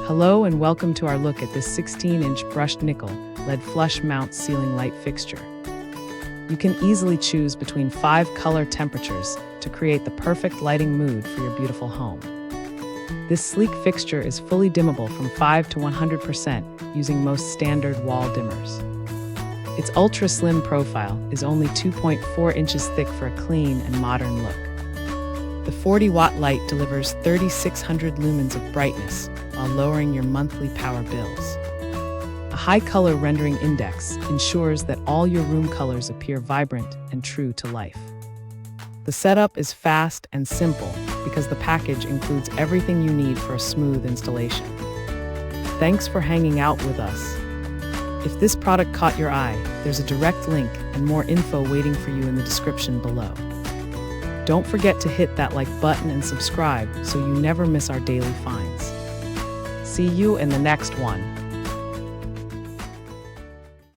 Hello and welcome to our look at this 16-inch brushed nickel LED flush mount ceiling light fixture. You can easily choose between 5 color temperatures to create the perfect lighting mood for your beautiful home. This sleek fixture is fully dimmable from 5 to 100% using most standard wall dimmers. Its ultra-slim profile is only 2.4 inches thick for a clean and modern look. The 40-watt light delivers 3,600 lumens of brightness while lowering your monthly power bills. A high color rendering index ensures that all your room colors appear vibrant and true to life. The setup is fast and simple because the package includes everything you need for a smooth installation. Thanks for hanging out with us. If this product caught your eye, there's a direct link and more info waiting for you in the description below. Don't forget to hit that like button and subscribe so you never miss our daily finds. See you in the next one.